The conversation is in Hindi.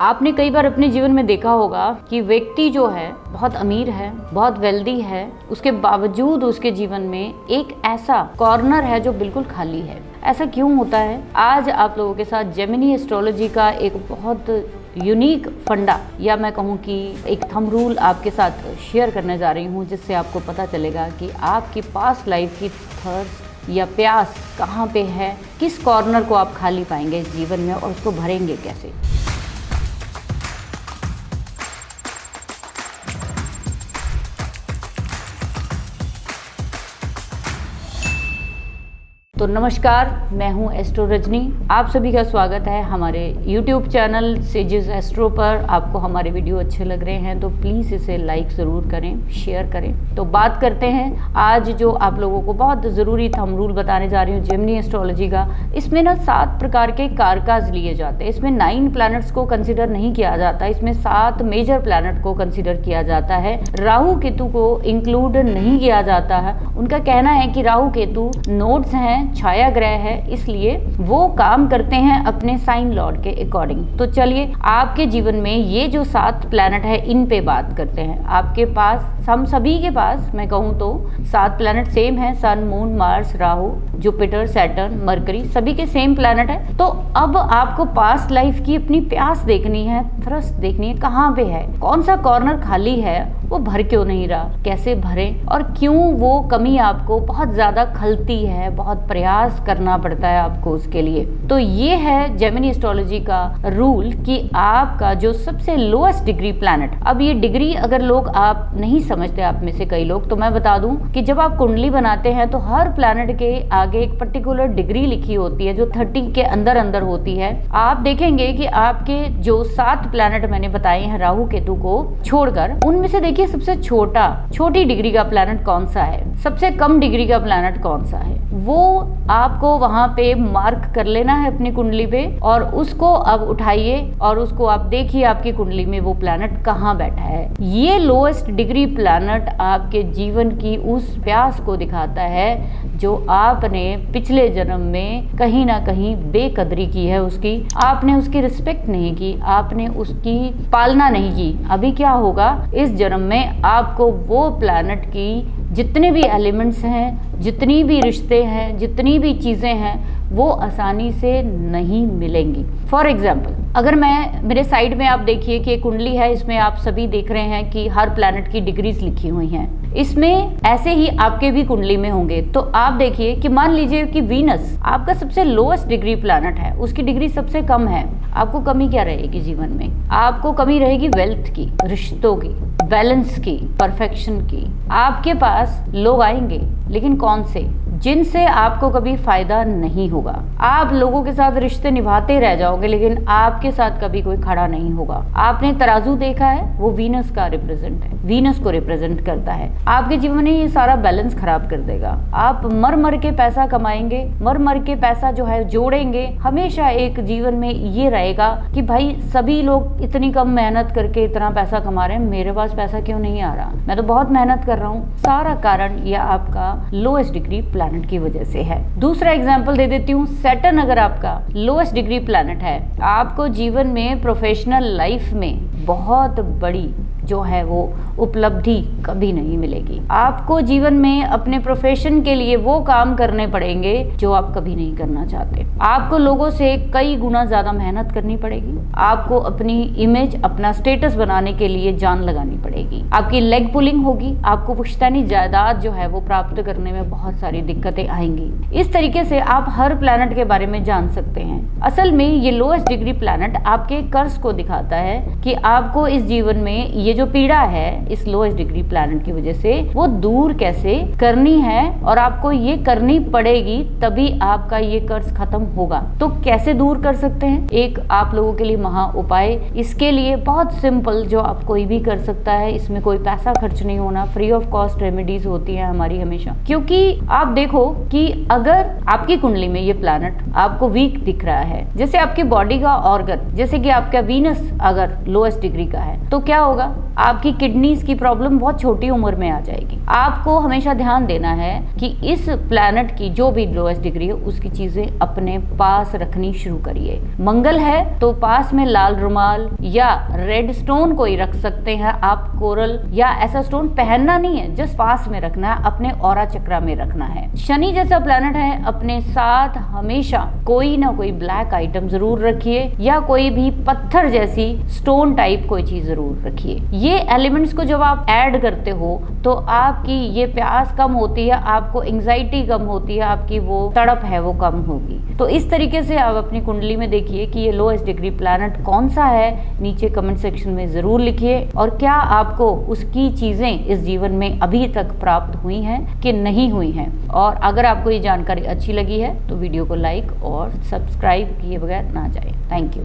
आपने कई बार अपने जीवन में देखा होगा कि व्यक्ति जो है बहुत अमीर है, बहुत वेल्दी है, उसके बावजूद उसके जीवन में एक ऐसा कॉर्नर है जो बिल्कुल खाली है। ऐसा क्यों होता है? आज आप लोगों के साथ जेमिनी एस्ट्रोलॉजी का एक बहुत यूनिक फंडा या मैं कहूँ कि एक थंब रूल आपके साथ शेयर करने जा रही हूँ, जिससे आपको पता चलेगा कि आपकी पास्ट लाइफ की थर्स्ट या प्यास कहाँ पे है, किस कॉर्नर को आप खाली पाएंगे इस जीवन में और उसको भरेंगे कैसे। तो नमस्कार, मैं हूं एस्ट्रो रजनी। आप सभी का स्वागत है हमारे YouTube चैनल सेजेस एस्ट्रो पर। आपको हमारे वीडियो अच्छे लग रहे हैं तो प्लीज़ इसे लाइक ज़रूर करें, शेयर करें। तो बात करते हैं आज जो आप लोगों को बहुत ज़रूरी थंब रूल बताने जा रही हूँ जेमिनी एस्ट्रोलॉजी का। इसमें ना 7 प्रकार के कारकाज लिए जाते हैं। इसमें 9 प्लैनेट्स को कंसिडर नहीं किया जाता, इसमें 7 मेजर प्लैनेट को कंसिडर किया जाता है। राहु केतु को इंक्लूड नहीं किया जाता है। उनका कहना है कि राहु केतु नोड्स हैं, छाया ग्रह है, इसलिए वो काम करते हैं अपने साइन लॉर्ड के अकॉर्डिंग। तो चलिए आपके जीवन में ये जो 7 प्लैनेट है इन पे बात करते हैं। आपके पास, हम सभी के पास मैं कहूँ तो 7 प्लैनेट सेम है। Sun, moon, Mars, Rahu, Jupiter, Saturn, Mercury, सभी के सेम प्लैनेट है। तो अब आपको पास्ट लाइफ की अपनी प्यास देखनी है, थ्रस्ट देखनी है, कहाँ पे है, कौन सा कॉर्नर खाली है, वो भर क्यों नहीं रहा, कैसे भरे और क्यों वो कमी आपको बहुत ज्यादा खलती है, बहुत प्रयास करना पड़ता है आपको उसके लिए। तो ये है जेमिनी एस्ट्रोलॉजी का रूल कि आपका जो सबसे लोएस्ट डिग्री प्लैनेट, अब ये डिग्री अगर लोग आप नहीं समझते, आप में से कई लोग, तो मैं बता दूं कि जब आप कुंडली बनाते हैं तो हर प्लैनेट के आगे एक पर्टिकुलर डिग्री लिखी होती है जो 30 के अंदर अंदर होती है। आप देखेंगे कि आपके जो 7 प्लैनेट मैंने बताए हैं राहु केतु को छोड़कर, उनमें से देखिए सबसे छोटी डिग्री का प्लैनेट कौन सा है, सबसे कम डिग्री का प्लैनेट कौन सा है, वो आपको वहां पे मार्क कर लेना है अपनी कुंडली पे और उसको अब उठाइए और उसको आप देखिए आपकी कुंडली में वो प्लैनेट कहाँ बैठा है। ये लोएस्ट डिग्री प्लैनेट आपके जीवन की उस प्यास को दिखाता है जो आपने पिछले जन्म में कहीं ना कहीं बेकदरी की है उसकी, आपने उसकी रिस्पेक्ट नहीं की, आपने उसकी पालना नहीं की। अभी क्या होगा, इस जन्म में आपको वो प्लैनेट की जितने भी एलिमेंट्स हैं, जितनी भी रिश्ते हैं, जितनी भी चीज़ें हैं, वो आसानी से नहीं मिलेंगी। फॉर एग्जाम्पल, अगर मेरे साइड में आप देखिए कि कुंडली है, इसमें आप सभी देख रहे हैं कि हर प्लैनेट की डिग्रीज लिखी हुई हैं। इसमें ऐसे ही आपके भी कुंडली में होंगे। तो आप देखिए कि मान लीजिए कि वीनस आपका सबसे लोएस्ट डिग्री प्लैनेट है, उसकी डिग्री सबसे कम है। आपको कमी क्या रहेगी जीवन में? आपको कमी रहेगी वेल्थ की, रिश्तों की, बैलेंस की, परफेक्शन की। आपके पास लोग आएंगे, लेकिन कौन से? जिनसे आपको कभी फायदा नहीं होगा। आप लोगों के साथ रिश्ते निभाते रह जाओगे, लेकिन आपके साथ कभी कोई खड़ा नहीं होगा। आपने तराजू देखा है, वो वीनस का रिप्रेजेंट है, वीनस को रिप्रेजेंट करता है। आपके जीवन में ये सारा बैलेंस खराब कर देगा। आप मर मर के पैसा कमाएंगे, मर मर के पैसा जो है जोड़ेंगे। हमेशा एक जीवन में ये रहेगा कि भाई सभी लोग इतनी कम मेहनत करके इतना पैसा कमा रहे हैं, मेरे पास पैसा क्यों नहीं आ रहा, मैं तो बहुत मेहनत कर रहा हूँ। सारा कारण यह आपका लोएस्ट डिग्री प्लैनेट की वजह से है। दूसरा एग्जांपल दे देती हूँ, सैटर्न अगर आपका लोएस्ट डिग्री प्लैनेट है, आपको जीवन में प्रोफेशनल लाइफ में बहुत बड़ी जो है वो उपलब्धि कभी नहीं मिलेगी। आपको जीवन में अपने प्रोफेशन के लिए वो काम करने पड़ेंगे जो आप कभी नहीं करना चाहते। आपको लोगों से कई गुना ज्यादा मेहनत करनी पड़ेगी। आपको अपनी इमेज, अपना स्टेटस बनाने के लिए जान लगानी पड़ेगी। आपकी लेग पुलिंग होगी। आपको पुश्तैनी जायदाद जो है वो प्राप्त करने में बहुत सारी दिक्कतें आएंगी। इस तरीके से आप हर प्लैनेट के बारे में जान सकते हैं। असल में ये लोएस्ट डिग्री प्लैनेट आपके कर्ज को दिखाता है कि आपको इस जीवन में ये जो पीड़ा है इस लोएस्ट डिग्री प्लैनेट की वजह से वो दूर कैसे करनी है, और आपको ये करनी पड़ेगी, तभी आपका ये कर्ज खत्म होगा। तो कैसे दूर कर सकते हैं? एक आप लोगों के लिए महा उपाय, इसके लिए बहुत सिंपल, जो आप कोई भी कर सकता है, इसमें कोई पैसा खर्च नहीं होना, फ्री ऑफ कॉस्ट रेमेडीज होती है हमारी हमेशा। क्योंकि आप देखो कि अगर आपकी कुंडली में ये प्लैनेट आपको वीक दिख रहा है, जैसे आपकी बॉडी का ऑर्गन, जैसे कि आपका वीनस अगर लोएस्ट डिग्री का है, तो क्या होगा? आपकी किडनीज की प्रॉब्लम बहुत छोटी उम्र में आ जाएगी। आपको हमेशा ध्यान देना है कि इस प्लैनेट की जो भी लोएस्ट डिग्री है उसकी चीजें अपने पास रखनी शुरू करिए। मंगल है तो पास में लाल रुमाल या रेड स्टोन कोई रख सकते हैं आप, कोरल या ऐसा स्टोन पहनना नहीं है, जस्ट पास में रखना है, अपने ऑरा चक्रा में रखना है। शनि जैसा प्लैनेट है, अपने साथ हमेशा कोई ना कोई ब्लैक आइटम जरूर रखिए या कोई भी पत्थर जैसी स्टोन टाइप कोई चीज जरूर रखिए। ये एलिमेंट्स को जब आप ऐड करते हो तो आपकी ये प्यास कम होती है, आपको एंजाइटी कम होती है, आपकी वो तड़प है वो कम होगी। तो इस तरीके से आप अपनी कुंडली में देखिए कि ये लोएस्ट डिग्री प्लैनेट कौन सा है, नीचे कमेंट सेक्शन में जरूर लिखिए। और क्या आपको उसकी चीजें इस जीवन में अभी तक प्राप्त हुई हैं कि नहीं हुई हैं। और अगर आपको ये जानकारी अच्छी लगी है तो वीडियो को लाइक और सब्सक्राइब किए बगैर ना जाए। Thank you.